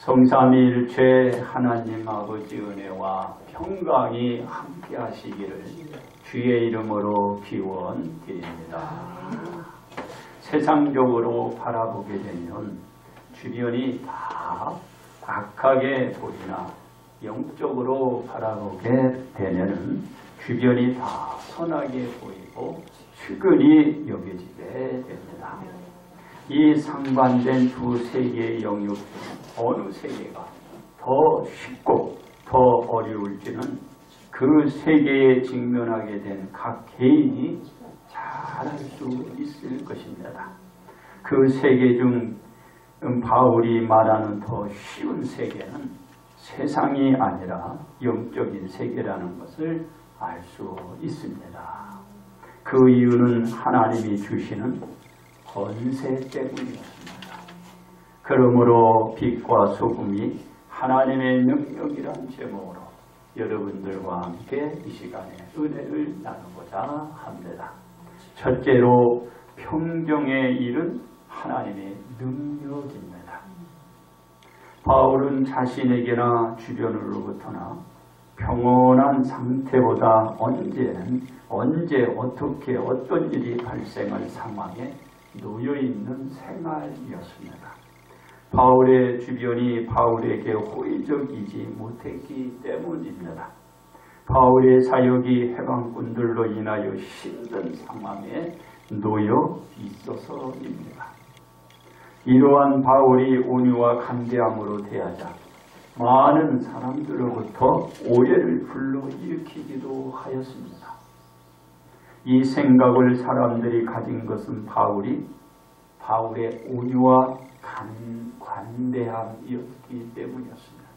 성삼위일체 하나님 아버지 은혜와 평강이 함께 하시기를 주의 이름으로 기원드립니다. 세상적으로 바라보게 되면 주변이 다 악하게 보이나 영적으로 바라보게 되면 주변이 다 선하게 보이고 측은히 여겨지게 됩니다. 이 상반된 두 세계의 영역 중 어느 세계가 더 쉽고 더 어려울지는 그 세계에 직면하게 된 각 개인이 잘 알 수 있을 것입니다. 그 세계 중 바울이 말하는 더 쉬운 세계는 세상이 아니라 영적인 세계라는 것을 알 수 있습니다. 그 이유는 하나님이 주시는 권세 때문이었습니다. 그러므로 빛과 소금이 하나님의 능력이란 제목으로 여러분들과 함께 이 시간에 은혜를 나누고자 합니다. 첫째로 평정의 일은 하나님의 능력입니다. 바울은 자신에게나 주변으로부터나 평온한 상태보다 언제 어떻게 어떤 일이 발생할 상황에 놓여있는 생활이었습니다. 바울의 주변이 바울에게 호의적이지 못했기 때문입니다. 바울의 사역이 해방꾼들로 인하여 힘든 상황에 놓여 있어서입니다. 이러한 바울이 온유와 간대함으로 대하자 많은 사람들로부터 오해를 불러일으키기도 하였습니다. 이 생각을 사람들이 가진 것은 바울의 온유와 관대함이었기 때문이었습니다.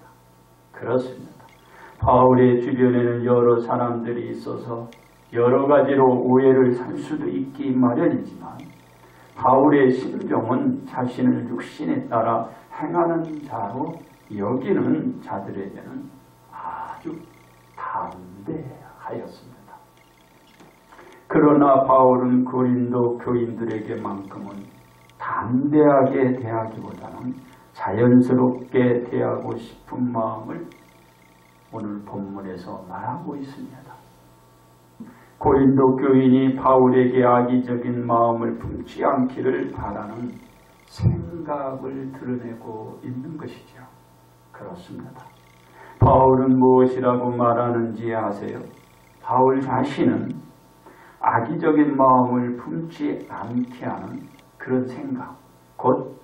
그렇습니다. 바울의 주변에는 여러 사람들이 있어서 여러 가지로 오해를 살 수도 있기 마련이지만 바울의 심정은 자신을 육신에 따라 행하는 자로 여기는 자들에게는 아주 담대하였습니다. 그러나 바울은 고린도 교인들에게만큼은 담대하게 대하기보다는 자연스럽게 대하고 싶은 마음을 오늘 본문에서 말하고 있습니다. 고린도 교인이 바울에게 악의적인 마음을 품지 않기를 바라는 생각을 드러내고 있는 것이죠. 그렇습니다. 바울은 무엇이라고 말하는지 아세요? 바울 자신은 악의적인 마음을 품지 않게 하는 그런 생각, 곧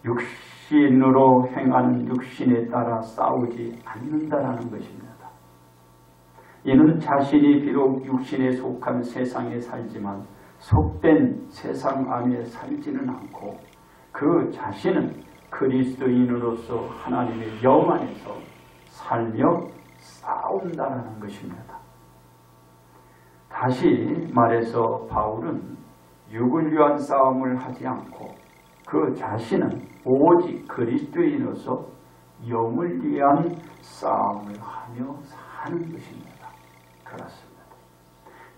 육신으로 행하는 육신에 따라 싸우지 않는다라는 것입니다. 이는 자신이 비록 육신에 속한 세상에 살지만 속된 세상 안에 살지는 않고 그 자신은 그리스도인으로서 하나님의 영 안에서 살며 싸운다라는 것입니다. 다시 말해서 바울은 육을 위한 싸움을 하지 않고 그 자신은 오직 그리스도인으로서 영을 위한 싸움을 하며 사는 것입니다. 그렇습니다.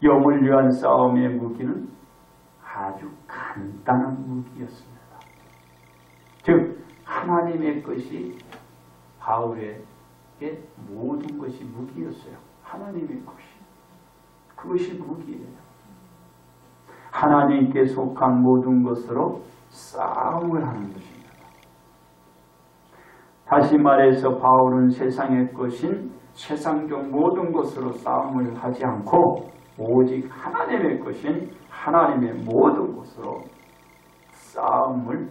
영을 위한 싸움의 무기는 아주 간단한 무기였습니다. 즉 하나님의 것이 바울에게 모든 것이 무기였어요. 하나님의 것이. 그것이 무기예요. 하나님께 속한 모든 것으로 싸움을 하는 것입니다. 다시 말해서 바울은 세상의 것인 세상적 모든 것으로 싸움을 하지 않고 오직 하나님의 것인 하나님의 모든 것으로 싸움을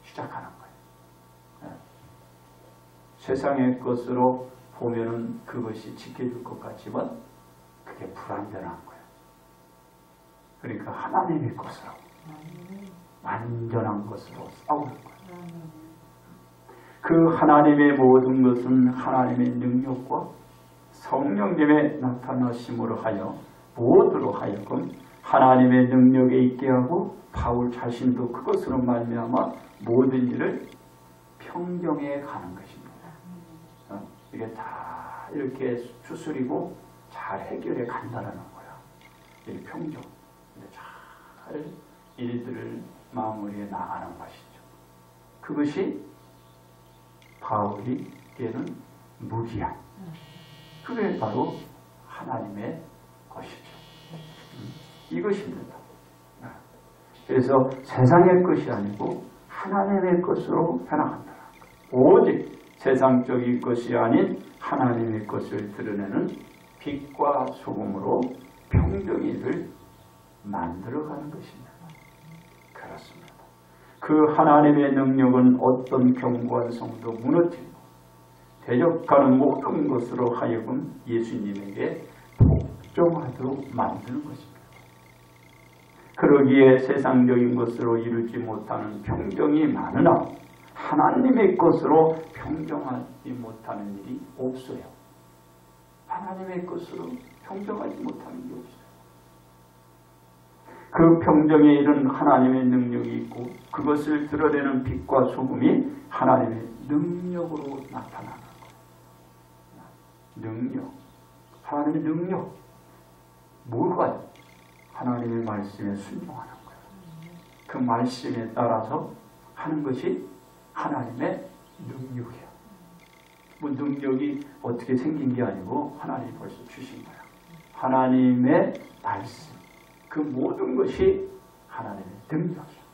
시작하는 거예요. 세상의 것으로 보면은 그것이 지켜줄 것 같지만 그게 불완전한 거예요. 그러니까 하나님의 것으로 완전한 것으로 싸우는 거예요. 그 하나님의 모든 것은 하나님의 능력과 성령님의 나타나심으로 하여 모두로 하여금 하나님의 능력에 있게 하고 바울 자신도 그것으로 말미암아 모든 일을 평정해 가는 것입니다. 이게 다 이렇게 추스리고 잘 해결해 간다라는 거야. 이 평정. 잘 일들을 마무리해 나가는 것이죠. 그것이 바울이에게는 무기야. 그게 바로 하나님의 것이죠. 이것입니다. 그래서 세상의 것이 아니고 하나님의 것으로 해나간다. 오직 세상적인 것이 아닌 하나님의 것을 드러내는 빛과 소금으로 평정이를 만들어가는 것입니다. 그렇습니다. 그 하나님의 능력은 어떤 견고한 성도 무너뜨리고 대적하는 모든 것으로 하여금 예수님에게 복종하도록 만드는 것입니다. 그러기에 세상적인 것으로 이루지 못하는 평정이 많으나 하나님의 것으로 평정하지 못하는 일이 없어요. 하나님의 것으로 평정하지 못하는 일이 없어요. 그 평정의 일은 하나님의 능력이 있고 그것을 드러내는 빛과 소금이 하나님의 능력으로 나타나는 거예요. 능력. 하나님의 능력. 뭘까요? 하나님의 말씀에 순종하는 거예요. 그 말씀에 따라서 하는 것이 하나님의 능력이에요. 뭐 능력이 어떻게 생긴 게 아니고 하나님이 벌써 주신 거예요. 하나님의 말씀. 그 모든 것이 하나님의 능력이에요.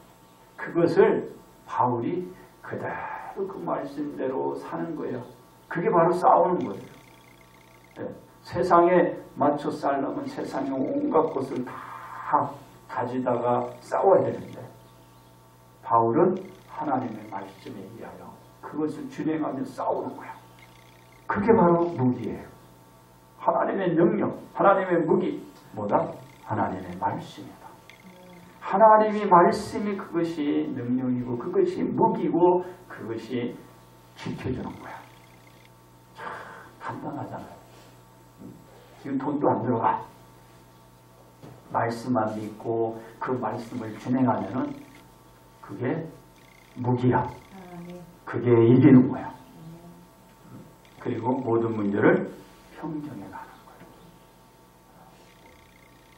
그것을 바울이 그대로 그 말씀대로 사는 거예요. 그게 바로 싸우는 거예요. 네. 세상에 맞춰 살려면 세상의 온갖 것을 다 가지다가 싸워야 되는데 바울은 하나님의 말씀에 의하여 그것을 준행하며 싸우는 거야. 그게 바로 무기예요. 하나님의 능력, 하나님의 무기 뭐다? 하나님의 말씀이다. 하나님이 말씀이 그것이 능력이고 그것이 무기고 그것이 지켜주는 거야. 참 간단하잖아요. 지금 돈도 안 들어가. 말씀만 믿고 그 말씀을 진행하면은 그게 무기야. 그게 이기는 거야. 그리고 모든 문제를 평정해 가는 거예요.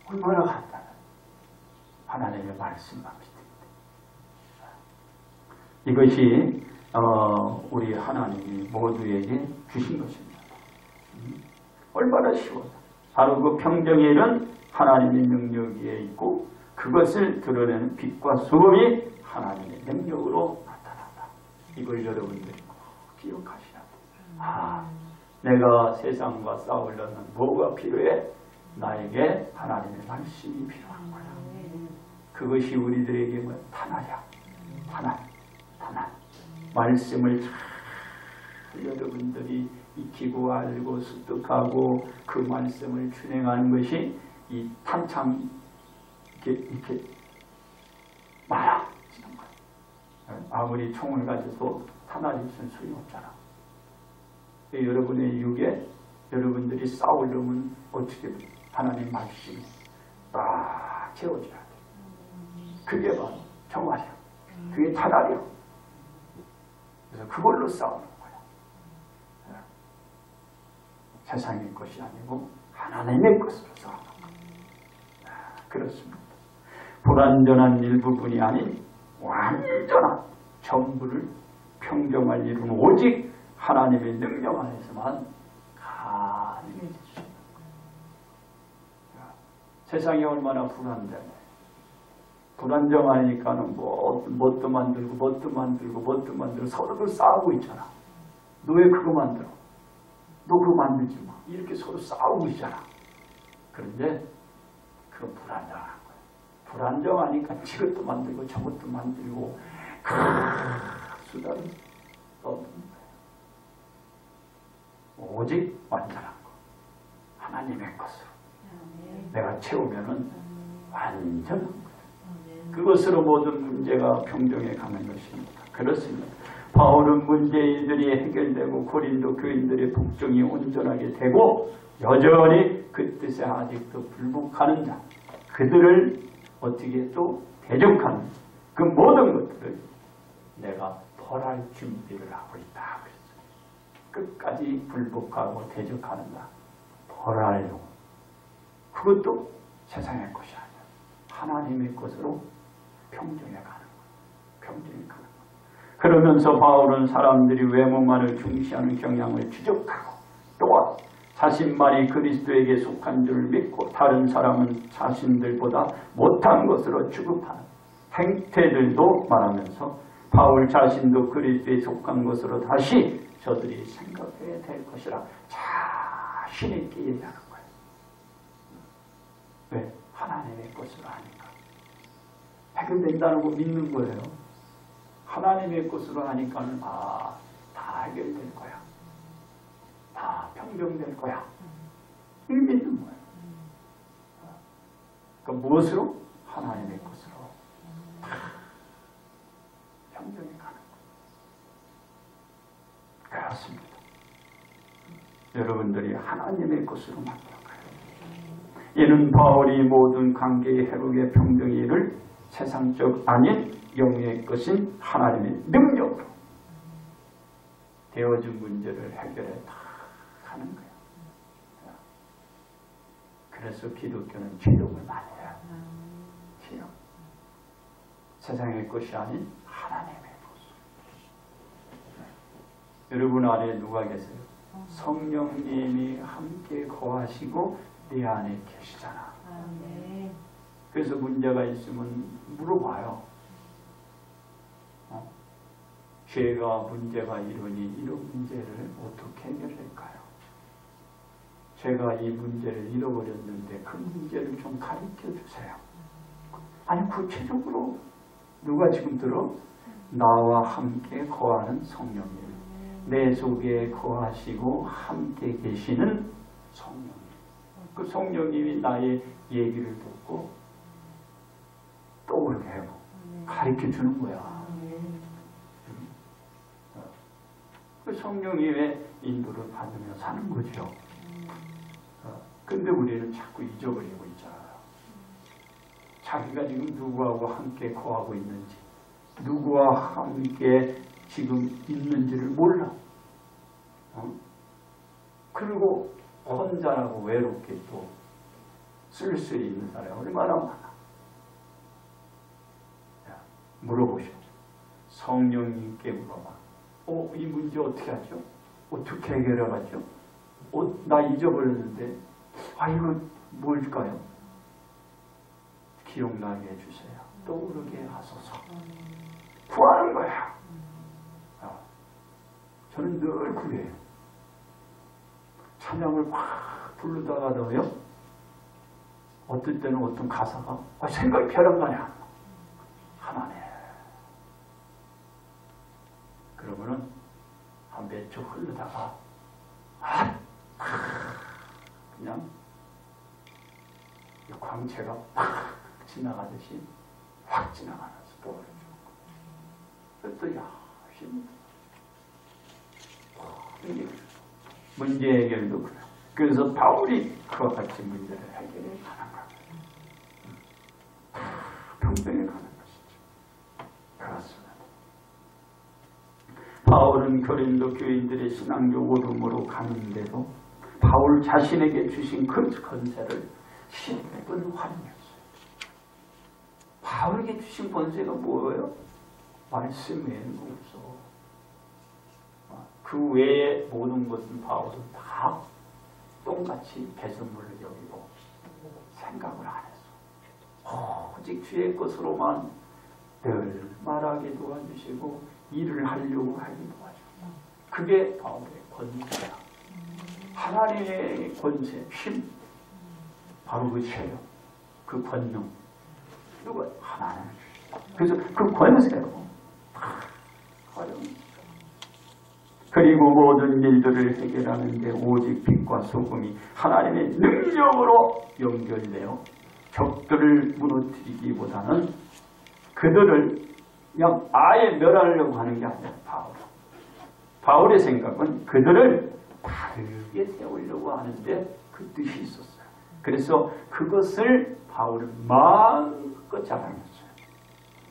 얼마나 간단해. 하나님의 말씀만 믿습니다. 이것이 우리 하나님이 모두에게 주신 것입니다. 얼마나 쉬워요. 바로 그 평정의 일은 하나님의 능력에 있고 그것을 드러내는 빛과 소금이 하나님의 능력으로 나타난다. 이걸 여러분들이 꼭 기억하셔야 돼요. 내가 세상과 싸우려면 뭐가 필요해? 나에게 하나님의 말씀이 필요한 거야. 그것이 우리들에게 뭐 탄화야. 탄화. 말씀을 잘 여러분들이 익히고 알고 습득하고 그 말씀을 준행하는 것이 이 탄창 이렇게 말아지는 거예요. 아무리 총을 가져서 탄화를 쓴 소용이 없잖아. 여러분의 육에 여러분들이 싸우려면 어떻게 하나님 말씀이 딱 채워줘야 돼. 그게 바로 정화력. 그게 탄화력. 그래서 그걸로 싸우는 거야. 세상의 것이 아니고 하나님의 것으로 싸우는 거야. 그렇습니다. 불완전한 일부분이 아닌 완전한 전부를 평정할 일은 오직 하나님의 능력 안에서만 가능해질 수 있는 거예요. 세상이 얼마나 불안정해. 불안정하니까는 뭣도 만들고 서로도 싸우고 있잖아. 너 왜 그거 만들어? 너 그거 만들지 마. 이렇게 서로 싸우고 있잖아. 그런데 그건 불안정한 거야. 불안정하니까 이것도 만들고 저것도 만들고 수다를 떠드는 거야. 오직 완전한 거. 하나님의 것으로. 내가 채우면은 완전한 거야. 그것으로 모든 문제가 평정해 가는 것입니다. 그렇습니다. 바울은 문제들이 해결되고 고린도 교인들의 복종이 온전하게 되고 여전히 그 뜻에 아직도 불복하는 자, 그들을 어떻게 또 대적하는 그 모든 것들을 내가 벌할 준비를 하고 있다. 끝까지 불복하고 대적하는다. 벌하려고. 그것도 세상의 것이 아니야. 하나님의 것으로 평정해 가는 거예요. 평정해 가는 거예요. 그러면서 바울은 사람들이 외모만을 중시하는 경향을 지적하고 또한 자신만이 그리스도에게 속한 줄 믿고 다른 사람은 자신들보다 못한 것으로 취급하는 행태들도 말하면서 바울 자신도 그리스도에 속한 것으로 다시 저들이 생각해야 될 것이라 자신 있게 얘기하는 거예요. 왜? 하나님의 것으로 하니까. 해결된다는 거 믿는 거예요. 하나님의 것으로 하니까는 다 해결될 거야. 다 평정될 거야. 이걸 믿는 거예요. 그러니까 무엇으로? 하나님의 것으로 다 평정이 가는 거예요. 그렇습니다. 여러분들이 하나님의 것으로 만들어가요. 이는 바울이 모든 관계의 회복의 평정의 일을 세상적 아닌 영의 것인 하나님의 능력으로 되어진 문제를 해결해 다 가는 거예요. 그래서 기독교는 기록을 많이 해요. 기록. 세상의 것이 아닌 하나님의 것. 여러분 안에 누가 계세요? 성령님이 함께 거하시고 내 안에 계시잖아. 그래서 문제가 있으면 물어봐요. 죄가 문제가 이러니 이런 문제를 어떻게 해결할까요? 제가 이 문제를 잃어버렸는데 그 문제를 좀 가르쳐 주세요. 아니 구체적으로 누가 지금 들어? 나와 함께 거하는 성령님. 내 속에 거하시고 함께 계시는 성령님. 그 성령님이 나의 얘기를 듣고 떠오르게 하고 가르쳐 주는 거야. 그 성령님의 인도를 받으며 사는 거죠. 근데 우리는 자꾸 잊어버리고 있잖아요. 자기가 지금 누구하고 함께 거하고 있는지, 누구와 함께 지금 있는지를 몰라. 그리고 혼자라고 외롭게 또 쓸쓸히 있는 사람이 얼마나 많아. 물어보십시오. 성령님께 물어봐. 이 문제 어떻게 하죠? 어떻게 해결해가죠? 나 잊어버렸는데, 이거 뭘까요? 기억나게 해주세요. 떠오르게 하소서. 구하는 거야. 저는 늘 그래요. 찬양을 확 부르다가도요, 어떨 때는 어떤 가사가 생각이 벼랑간에 안 나. 하나네. 그러면은 한 몇 초 흐르다가 그냥 광채가 팍 지나가듯이 확 지나가면서 떠오르죠. 또 힘이 문제 해결도 그래. 그래서 바울이 그와 같이 문제를 해결해 가는 거예요. 평등해 가는 것이죠. 그렇습니다. 바울은 고린도 교인들의 신앙적 어둠으로 가는데도 바울 자신에게 주신 그 권세를 10분 활용했어요. 바울에게 주신 권세가 뭐예요? 말씀 외에는 없어. 그 외에 모든 것은 바울은 다 똑같이 배설물을 여기고 생각을 안 했어. 오직 주의 것으로만 늘 말하게 도와주시고 일을 하려고 하기 도와주고. 그게 바울의 권세야. 하나님의 권세, 힘, 바로 그 체력, 그 권능, 누가 하나님을 주시고. 그래서 그 권세로 활용합니다. 그리고 모든 일들을 해결하는 게 오직 빛과 소금이 하나님의 능력으로 연결되어 적들을 무너뜨리기보다는 그들을 그냥 아예 멸하려고 하는 게 아니라 바울의 생각은 그들을 바르게 세우려고 하는데 그 뜻이 있었어요. 그래서 그것을 바울은 마음껏 자랑했어요.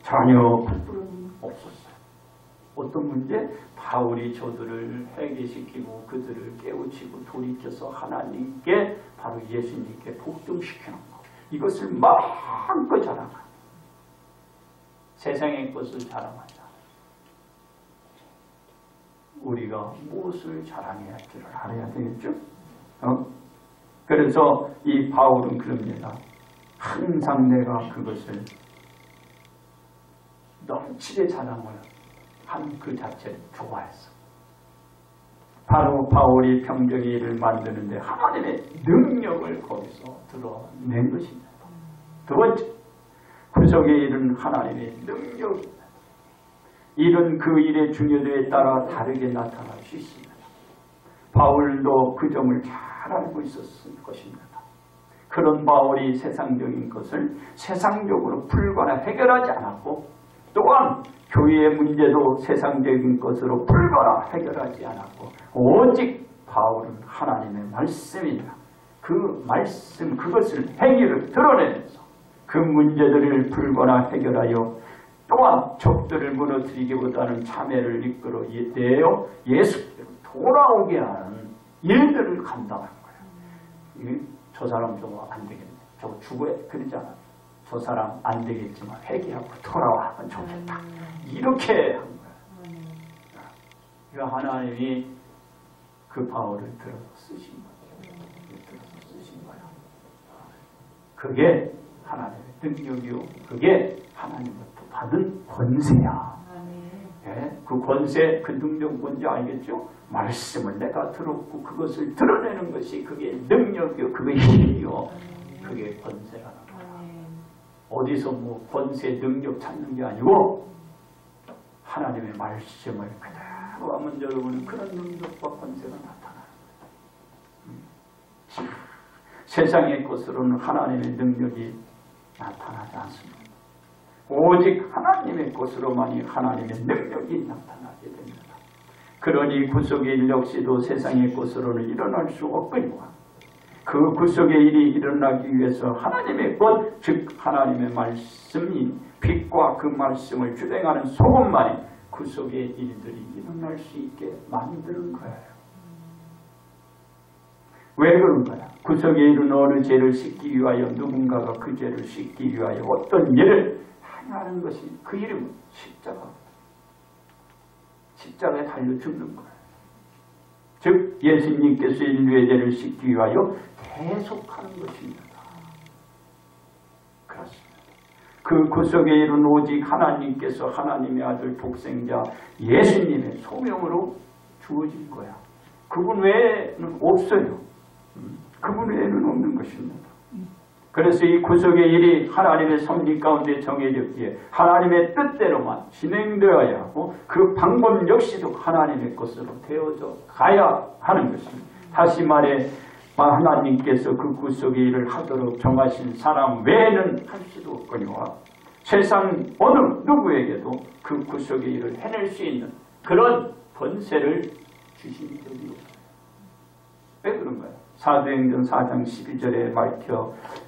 전혀 불편은 없었어요. 어떤 문제? 바울이 저들을 회개시키고 그들을 깨우치고 돌이켜서 하나님께 바로 예수님께 복종시키는 것. 이것을 마음껏 자랑합니다. 세상의 것을 자랑하지 않아요. 우리가 무엇을 자랑해야 할지를 알아야 되겠죠. 그래서 이 바울은 그럽니다. 항상 내가 그것을 넘치게 자랑을 한 그 자체를 좋아했어. 바로 바울이 평정의 일을 만드는데 하나님의 능력을 거기서 드러낸 것입니다. 두 번째, 구속의 일은 하나님의 능력입니다. 일은 그 일의 중요도에 따라 다르게 나타날 수 있습니다. 바울도 그 점을 잘 알고 있었을 것입니다. 그런 바울이 세상적인 것을 세상적으로 풀거나 해결하지 않았고, 또한 교회의 문제도 세상적인 것으로 풀거나 해결하지 않았고, 오직 바울은 하나님의 말씀이라 그 말씀, 그것을 행위를 드러내면서 그 문제들을 풀거나 해결하여 또한 적들을 무너뜨리기보다는 참회를 이끌어내어 예수께로 돌아오게 하는 일들을 감당하는 거예요. 저 사람 저거 안 되겠네. 저거 죽어야 그러잖아. 저 사람 안 되겠지만 회개하고 돌아와면 좋겠다. 이렇게 한 거야. 그러니까 하나님이 그 바울을 들어서 쓰신 거예요. 들어서 쓰신 거예요. 그게 하나님의 능력이요. 그게 하나님부터 받은 권세야. 예? 그 권세, 그 능력 뭔지 알겠죠? 말씀을 내가 들었고 그것을 드러내는 것이 그게 능력이요. 그게 힘이요. 그게 권세라는 거야. 어디서 뭐 권세, 능력 찾는 게 아니고 하나님의 말씀을 그대로 하면 여러분은 그런 능력과 권세가 나타나는 거예요. 세상의 것으로는 하나님의 능력이 나타나지 않습니다. 오직 하나님의 것으로만이 하나님의 능력이 나타나게 됩니다. 그러니 구속의 일 역시도 세상의 것으로는 일어날 수 없거니와 그 구속의 일이 일어나기 위해서 하나님의 것, 즉 하나님의 말씀이 빛과 그 말씀을 주행하는 소금만이 구속의 일들이 일어날 수 있게 만드는 거예요. 왜 그런 거야? 구속의 일은 어느 죄를 씻기 위하여 누군가가 그 죄를 씻기 위하여 어떤 일을 하는 것이 그 이름은 십자가. 십자가에 달려 죽는 거예요. 즉 예수님께서 인류의 죄를 씻기 위하여 계속하는 것입니다. 그렇습니다. 그 구속의 일은 오직 하나님께서 하나님의 아들 독생자 예수님의 소명으로 주어진 거야. 그분 외에는 없어요. 그분 외에는 없는 것입니다. 그래서 이 구속의 일이 하나님의 섭리 가운데 정해졌기에 하나님의 뜻대로만 진행되어야 하고 그 방법 역시도 하나님의 것으로 되어져 가야 하는 것입니다. 다시 말해 하나님께서 그 구속의 일을 하도록 정하신 사람 외에는 할 수도 없거니와 세상 어느 누구에게도 그 구속의 일을 해낼 수 있는 그런 권세를 주신 적이 없어요. 왜 그런가요? 사도행전 4장 12절에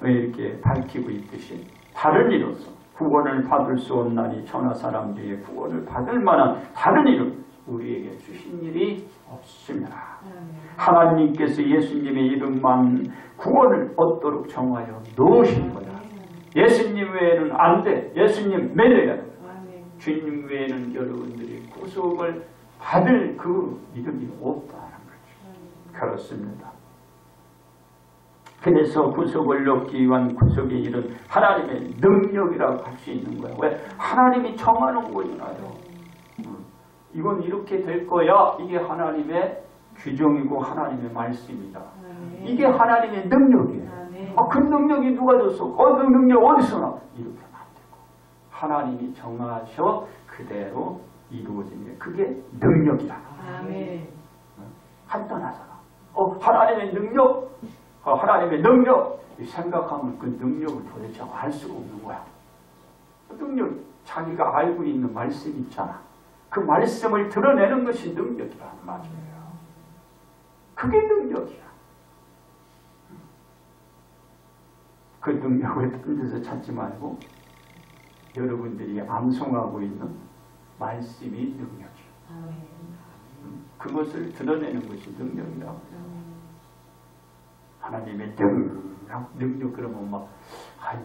이렇게 밝히고 있듯이 다른 이로서 구원을 받을 수 없나니 천하 사람 중에 구원을 받을 만한 다른 이름 우리에게 주신 일이 없습니다. 하나님께서 예수님의 이름만 구원을 얻도록 정하여 놓으신 거다. 예수님 외에는 안 돼. 예수님 믿어야 돼. 주님 외에는 여러분들이 구속을 받을 그 이름이 없다는 거죠. 그렇습니다. 그래서 구속을 얻기 위한 구속의 일은 하나님의 능력이라고 할 수 있는 거예요. 왜? 하나님이 정하는 거잖아요. 이건 이렇게 될 거야. 이게 하나님의 규정이고 하나님의 말씀이다. 이게 하나님의 능력이에요. 그 능력이 누가 줬어? 그 능력 어디서 나? 이렇게 만들고 하나님이 정하셔 그대로 이루어지는 그게 능력이다. 간단하잖아. 하나님의 능력, 하나님의 능력 생각하면 그 능력을 도대체 알 수가 없는 거야. 그 능력 자기가 알고 있는 말씀이 있잖아. 그 말씀을 드러내는 것이 능력이라는 말이에요. 그게 능력이야. 그 능력을 딴 데서 찾지 말고 여러분들이 암송하고 있는 말씀이 능력이야. 그것을 드러내는 것이 능력이라고 해요. 하나님의 능력 그러면 막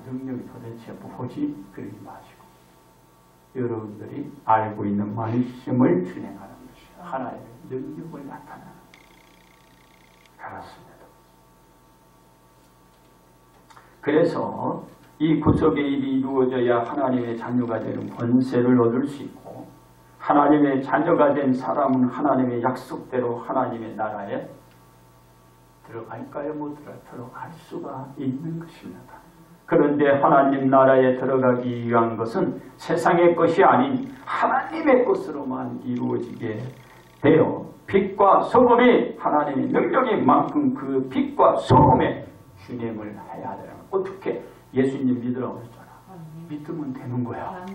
능력이 도대체 뭐지? 그러지 마시고 여러분들이 알고 있는 말씀을 진행하는 것이 하나님의 능력을 나타내는 그렇습니다. 그래서 이 구속의 일이 이루어져야 하나님의 자녀가 되는 권세를 얻을 수 있고 하나님의 자녀가 된 사람은 하나님의 약속대로 하나님의 나라에 들어갈까요? 못 들어갈 수가 있는 것입니다. 그런데 하나님 나라에 들어가기 위한 것은 세상의 것이 아닌 하나님의 것으로만 이루어지게 되어 빛과 소금이 하나님의 능력인 만큼 그 빛과 소금에 주님을 해야 돼요. 어떻게? 예수님 믿으라고 했잖아. 믿으면 되는 거야.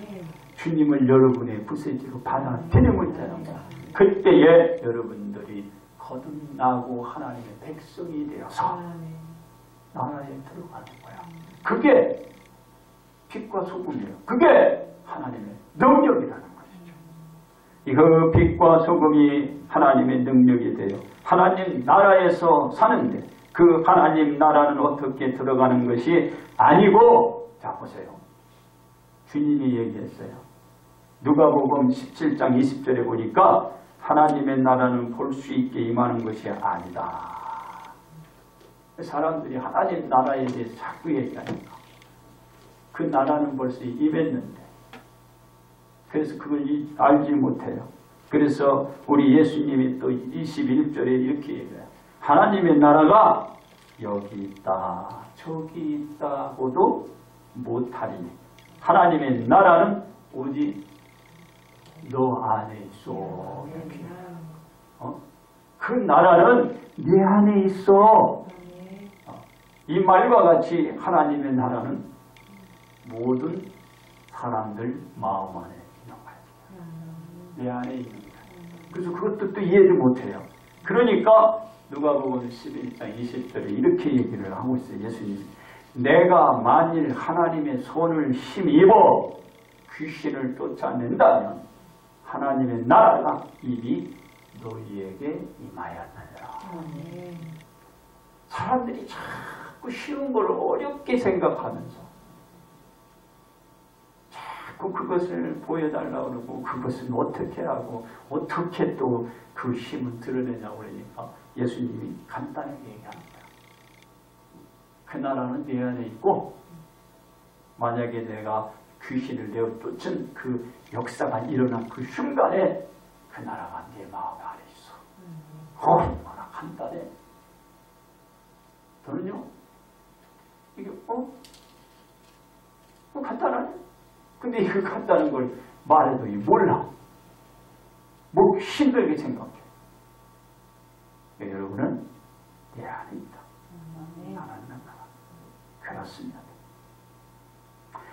주님을 여러분의 부세지로 받아들이면 되는 거야. 그때에 여러분들이 거듭나고 하나님의 백성이 되어서 나라에 들어가는 거야. 그게 빛과 소금이에요. 그게 하나님의 능력이라는 것이죠. 그 빛과 소금이 하나님의 능력이 돼요. 하나님 나라에서 사는데 그 하나님 나라는 어떻게 들어가는 것이 아니고, 자 보세요. 주님이 얘기했어요. 누가복음 17장 20절에 보니까 하나님의 나라는 볼 수 있게 임하는 것이 아니다. 사람들이 하나님 나라에 대해서 자꾸 얘기하니까 그 나라는 벌써 임했는데 그래서 그걸 알지 못해요. 그래서 우리 예수님이 또 21절에 이렇게 얘기해요. 하나님의 나라가 여기 있다 저기 있다고도 못하리니 하나님의 나라는 오직 너 안에 있어. 그 나라는 내 안에 있어. 이 말과 같이 하나님의 나라는 모든 사람들 마음 안에 있는 거예요. 내 안에 있는 거예요. 그래서 그것도 또 이해를 못해요. 그러니까 누가복음 11장 20절에 이렇게 얘기를 하고 있어요. 예수님, 내가 만일 하나님의 손을 힘입어 귀신을 쫓아낸다면 하나님의 나라가 이미 너희에게 임하였느니라. 사람들이 자꾸 쉬운 걸 어렵게 생각하면서 자꾸 그것을 보여달라고 그러고 그것은 어떻게 하고 어떻게 또 그 힘을 드러내냐고 그러니까 예수님이 간단하게 얘기하는 거야. 그 나라는 내 안에 있고 만약에 내가 귀신을 내어 쫓은 그 역사가 일어난 그 순간에 그 나라가 내 마음 안에 있어. 얼마나 간단해. 저는요 이게 간단하네. 근데 이거 간단한 걸 말해도 몰라. 뭐 힘들게 생각해. 여러분은 내 안에 있다. 하나님의 나라. 그렇습니다.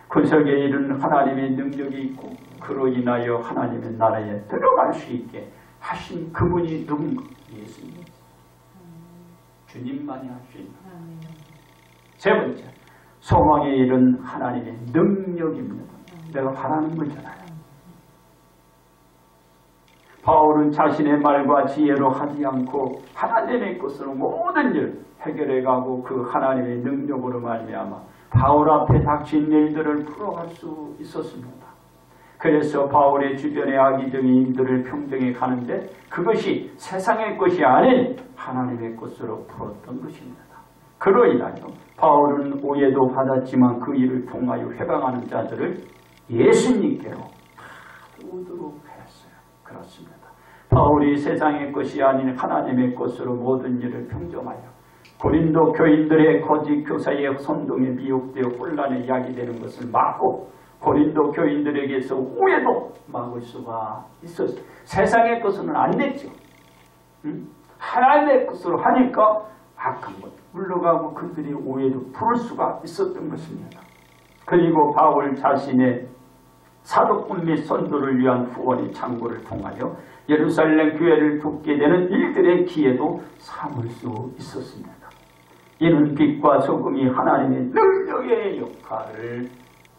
구속의 일은 하나님의 능력이 있고 그로 인하여 하나님의 나라에 들어갈 수 있게 하신 그분이 누군가? 예수님. 주님만이 할 수 있는. 세 번째, 소망의 일은 하나님의 능력입니다. 내가 바라는 거잖아요. 바울은 자신의 말과 지혜로 하지 않고 하나님의 것으로 모든 일 해결해가고 그 하나님의 능력으로 말미암아 바울 앞에 닥친 일들을 풀어갈 수 있었습니다. 그래서 바울의 주변의 악의적인 일들을 평정해 가는데 그것이 세상의 것이 아닌 하나님의 것으로 풀었던 것입니다. 그로 인하여 바울은 오해도 받았지만 그 일을 통하여 회방하는 자들을 예수님께로 오도록 했어요. 그렇습니다. 바울이 세상의 것이 아닌 하나님의 것으로 모든 일을 평정하여 고린도 교인들의 거짓 교사의 선동에 미혹되어 혼란에 야기되는 것을 막고 고린도 교인들에게서 오해도 막을 수가 있었어요. 세상의 것은 안 냈죠. 하나님의 것으로 하니까 악한 것 물러가고 그들의 오해도 풀을 수가 있었던 것입니다. 그리고 바울 자신의 사도권 및 선도를 위한 후원의 창고를 통하여 예루살렘 교회를 돕게 되는 일들의 기회도 삼을 수 있었습니다. 이는 빛과 소금이 하나님의 능력의 역할을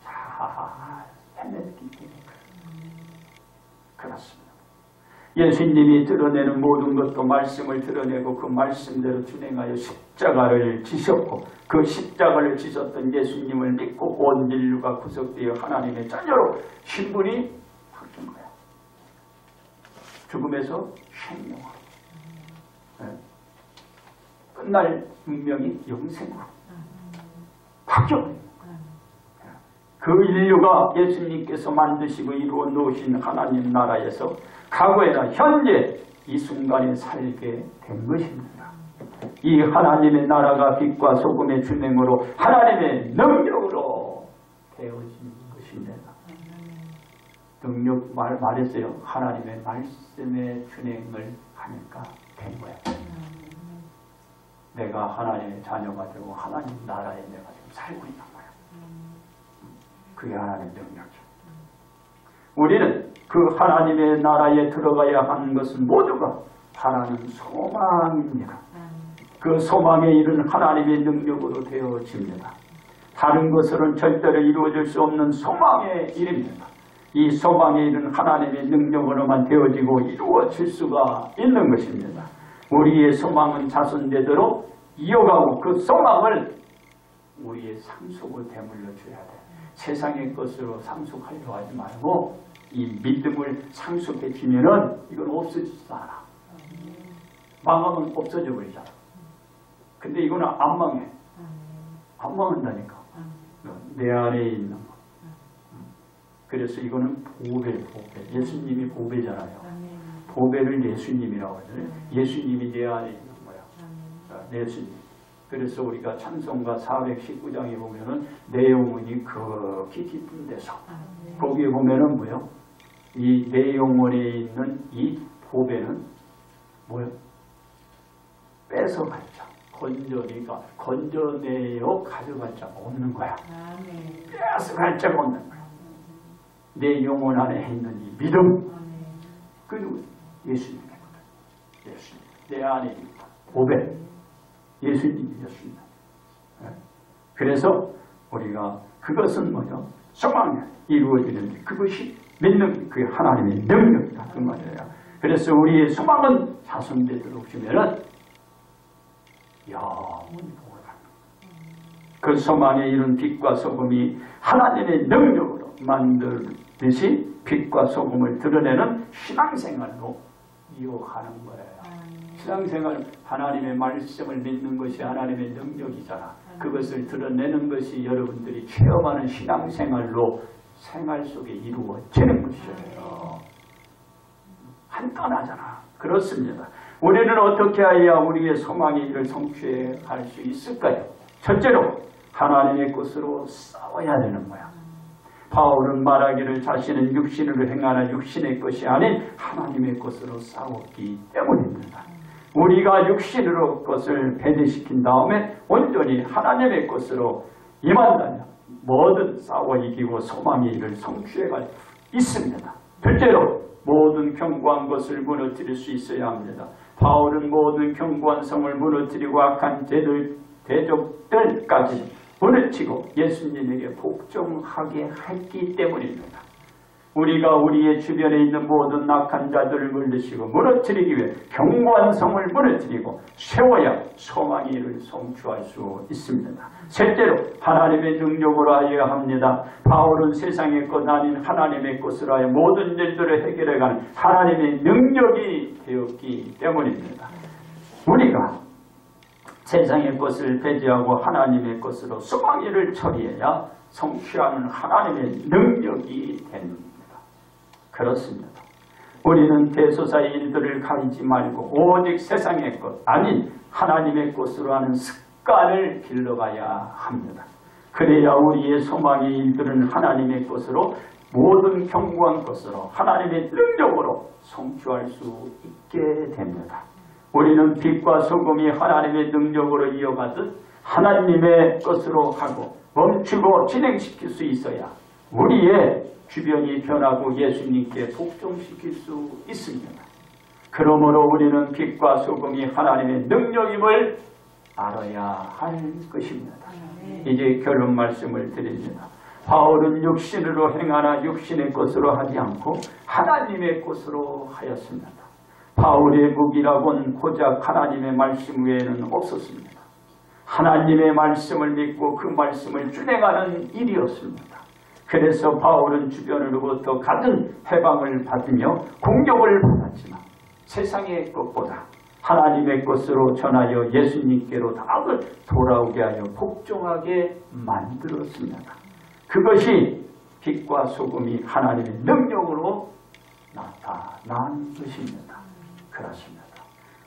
잘 해냈기 때문에 그렇습니다. 예수님이 드러내는 모든 것도 말씀을 드러내고 그 말씀대로 준행하여 십자가를 지셨고 그 십자가를 지셨던 예수님을 믿고 온 인류가 구속되어 하나님의 자녀로 신분이 바뀐 거야. 죽음에서 생명으로, 끝날 운명이 영생으로 바뀌어버립니다. 그 인류가 예수님께서 만드시고 이루어 놓으신 하나님 나라에서 과거에나 현재 이 순간에 살게 된 것입니다. 이 하나님의 나라가 빛과 소금의 준행으로 하나님의 능력으로 되어진 것입니다. 능력 말했어요. 하나님의 말씀의 준행을 하니까 된 거예요. 내가 하나님의 자녀가 되고 하나님 나라에 내가 지금 살고 있는 거예요. 그게 하나님의 능력이죠. 우리는 그 하나님의 나라에 들어가야 하는 것은 모두가 바라는 소망입니다. 그 소망에 이른 하나님의 능력으로 되어집니다. 다른 것으로는 절대로 이루어질 수 없는 소망의 일입니다. 이 소망에 이른 하나님의 능력으로만 되어지고 이루어질 수가 있는 것입니다. 우리의 소망은 자손대대로 이어가고 그 소망을 우리의 삶 속으로 되물려 줘야 돼. 세상의 것으로 상속하려고 하지 말고 이 믿음을 상속해주면은 이건 없어지지도 않아. 망하면 없어져 버리잖아. 근데 이거는 안 망해. 안 망한다니까. 내 안에 있는 거. 그래서 이거는 보배. 예수님이 보배잖아요. 보배를 예수님이라고 하잖아요. 예수님이 내 안에 있는 거야. 예수님. 그래서 우리가 찬송가 419장에 보면은 내 영혼이 극히 깊은 데서 거기에 보면은 뭐요? 이 내 영혼에 있는 이 보배는 뭐요? 뺏어갈 자, 건져내어 가져갈 자가 없는 거야. 뺏어갈 자가 없는 거야. 내 영혼 안에 있는 이 믿음, 그리고 예수님이거든. 예수님, 내 안에 있는 보배. 예수님이었습니다. 그래서 우리가 그것은 뭐죠? 소망이 이루어지는데 그것이 믿는 그 하나님의 능력이다. 그 말이에요. 그래서 우리의 소망은 자손되도록 주면은 영원히 복을 받는 그 소망에 이른 빛과 소금이 하나님의 능력으로 만들듯이 빛과 소금을 드러내는 신앙생활로 이어가는 거예요. 신앙생활, 하나님의 말씀을 믿는 것이 하나님의 능력이잖아. 그것을 드러내는 것이 여러분들이 체험하는 신앙생활로 생활 속에 이루어지는 것이에요. 간단하잖아. 그렇습니다. 우리는 어떻게 해야 우리의 소망의 일을 성취해 갈 수 있을까요? 첫째로 하나님의 것으로 싸워야 되는 거야. 바울은 말하기를 자신은 육신으로 행하는 육신의 것이 아닌 하나님의 것으로 싸웠기 때문입니다. 우리가 육신으로 것을 배제시킨 다음에 온전히 하나님의 것으로 임한다면 뭐든 싸워 이기고 소망의 일을 성취해갈 수 있습니다. 둘째로 모든 견고한 것을 무너뜨릴 수 있어야 합니다. 바울은 모든 견고한 성을 무너뜨리고 악한 대적들까지 무너뜨리고 예수님에게 복종하게 했기 때문입니다. 우리가 우리의 주변에 있는 모든 악한 자들을 물리치고 무너뜨리기 위해 견고한 성을 무너뜨리고 세워야 소망의 일을 성취할 수 있습니다. 셋째로 하나님의 능력으로 하여야 합니다. 바울은 세상의 것 아닌 하나님의 것으로 하여 모든 일들을 해결해가는 하나님의 능력이 되었기 때문입니다. 우리가 세상의 것을 배제하고 하나님의 것으로 소망의 일을 처리해야 성취하는 하나님의 능력이 됩니다. 그렇습니다. 우리는 대소사의 일들을 가리지 말고 오직 세상의 것 아닌 하나님의 것으로 하는 습관을 길러가야 합니다. 그래야 우리의 소망의 일들은 하나님의 것으로 모든 견고한 것으로 하나님의 능력으로 성취할 수 있게 됩니다. 우리는 빛과 소금이 하나님의 능력으로 이어가듯 하나님의 것으로 하고 멈추고 진행시킬 수 있어야 우리의 주변이 변하고 예수님께 복종시킬 수 있습니다. 그러므로 우리는 빛과 소금이 하나님의 능력임을 알아야 할 것입니다. 이제 결론 말씀을 드립니다. 바울은 육신으로 행하나 육신의 것으로 하지 않고 하나님의 것으로 하였습니다. 바울의 무기라고는 고작 하나님의 말씀 외에는 없었습니다. 하나님의 말씀을 믿고 그 말씀을 준행하는 일이었습니다. 그래서 바울은 주변으로부터 갖은 해방을 받으며 공격을 받았지만 세상의 것보다 하나님의 것으로 전하여 예수님께로 다 돌아오게 하여 복종하게 만들었습니다. 그것이 빛과 소금이 하나님의 능력으로 나타난 것입니다. 그렇습니다.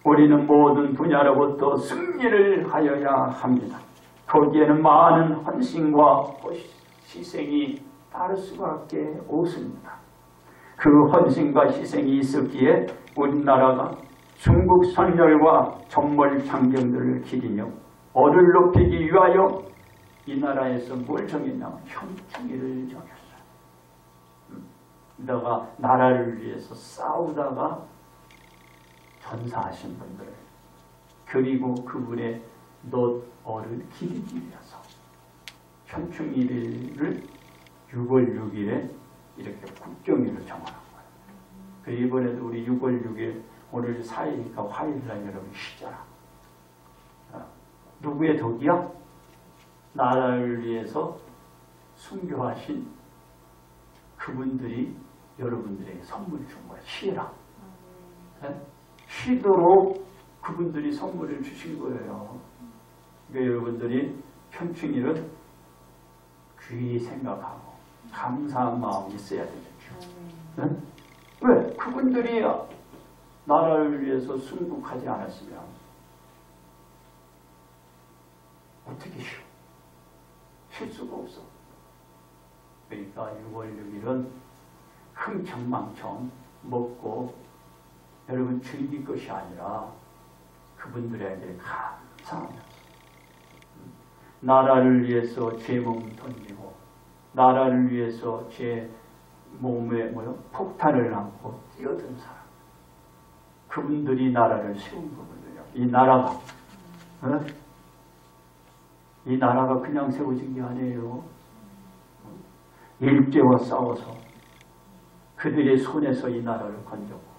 우리는 모든 분야로부터 승리를 하여야 합니다. 거기에는 많은 헌신과 희생이 따를 수밖에 없습니다. 그 헌신과 희생이 있었기에 우리나라가 중국 선열과 전몰 장경들을 기리며 어를 높이기 위하여 이 나라에서 뭘 정했냐면 현충일을 정했어요. 내가 나라를 위해서 싸우다가 전사하신 분들, 그리고 그분의 어를 기리기 위해서 현충일을 6월 6일에 이렇게 국경일을 정하는 거예요. 이번에도 우리 6월 6일 오늘 4일이니까 화요일날 여러분 쉬잖아. 누구의 덕이야? 나라를 위해서 순교하신 그분들이 여러분들에게 선물을 준 거예요. 쉬라. 네? 쉬도록 그분들이 선물을 주신 거예요. 그러니까 여러분들이 현충일은 귀히 생각하고 감사한 마음이 있어야 되겠죠. 네? 왜? 그분들이 나라를 위해서 순국하지 않았으면 어떻게 쉬어? 쉴 수가 없어. 그러니까 6월 6일은 흥청망청 먹고 여러분 즐길 것이 아니라 그분들에게 감사하면서 나라를 위해서 제 몸 던지고 나라를 위해서 제 몸에 폭탄을 안고 뛰어든 사람, 그분들이 나라를 세운 거거든요. 이 나라가 이 나라가 그냥 세워진 게 아니에요. 일제와 싸워서 그들의 손에서 이 나라를 건졌고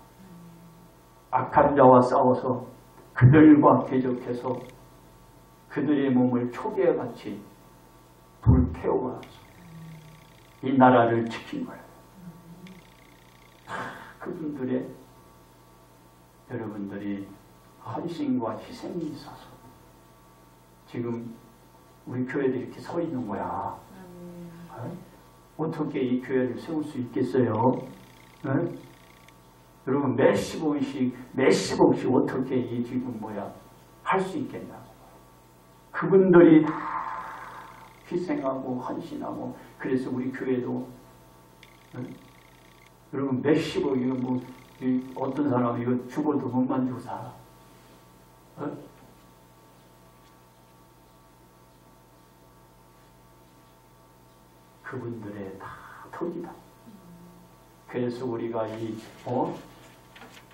악한 자와 싸워서 그들과 대적해서 그들의 몸을 초계같이 불태워서 이 나라를 지킨 거예요. 그분들의 여러분들이 헌신과 희생이 있어서 지금 우리 교회도 이렇게 서 있는 거야. 어떻게 이 교회를 세울 수 있겠어요? 네? 여러분 몇십억씩 어떻게 이 지금 할 수 있겠냐고. 그분들이 다 희생하고 헌신하고 그래서 우리 교회도 여러분 몇십억 이거 어떤 사람이 이거 죽어도 못 만지고 살아. 그분들의 다 덕이다. 그래서 우리가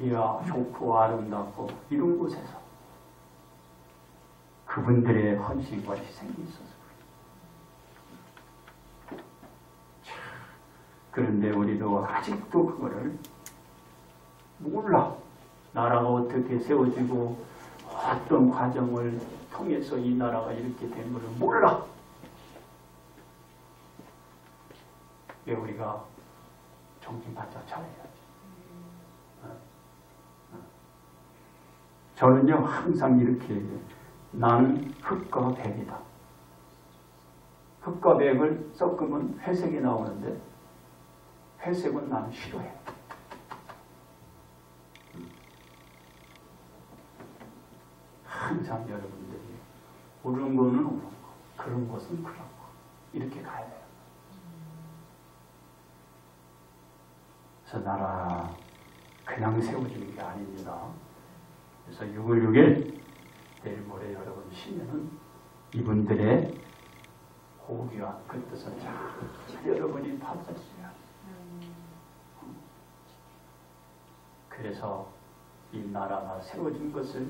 이가 좋고 아름답고 이런 곳에서 그분들의 헌신과 희생이 있어서 그런데 우리도 아직도 그거를 몰라. 나라가 어떻게 세워지고 어떤 과정을 통해서 이 나라가 이렇게 된 것을 몰라. 왜 우리가 정신 바짝 차려야지. 저는요 항상 이렇게 얘기해요. 나는 흙과 백이다. 흙과 백을 섞으면 회색이 나오는데 회색은 나는 싫어해. 항상 여러분들이 옳은 거는 옳은 거, 그런 것은 그런 거 이렇게 가야 돼요. 그래서 나라 그냥 세워지는 게 아닙니다. 그래서 6월 6일 내일 모레 여러분 쉬면은 이분들의 고귀와 그 뜻을 잘 여러분이 받으셔야 그래서 이 나라가 세워진 것을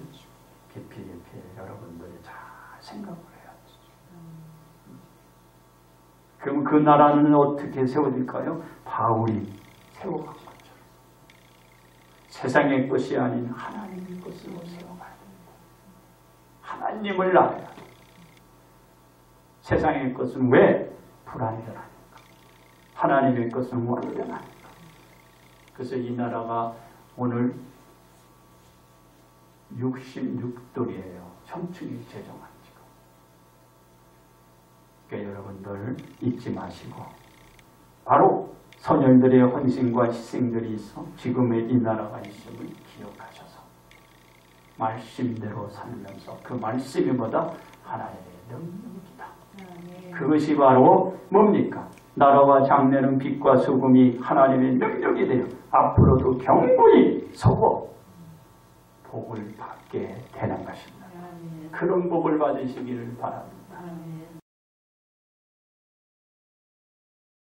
깊이 여러분들이 잘 생각을 해야 그럼 그 나라는 어떻게 세워질까요? 바울이 세워간 것처럼 세상의 것이 아닌 하나님의 것으로 세워가야 됩니다. 하나님을 알아야 돼요. 세상의 것은 왜 불완전하니까? 하나님의 것은 완전하니까. 그래서 이 나라가 오늘 66돌이에요. 천층이 제정한 지금. 그러니까 여러분들 잊지 마시고 바로 선열들의 헌신과 희생들이 있어 지금의 이 나라가 있음을 기억하셔서 말씀대로 살면서 그 말씀이 뭐다? 하나님의 능력이다. 그것이 바로 뭡니까? 나라와 장래는 빛과 소금이 하나님의 능력이 되어 앞으로도 경고히 서고 복을 받게 되는 것입니다. 그런 복을 받으시기를 바랍니다.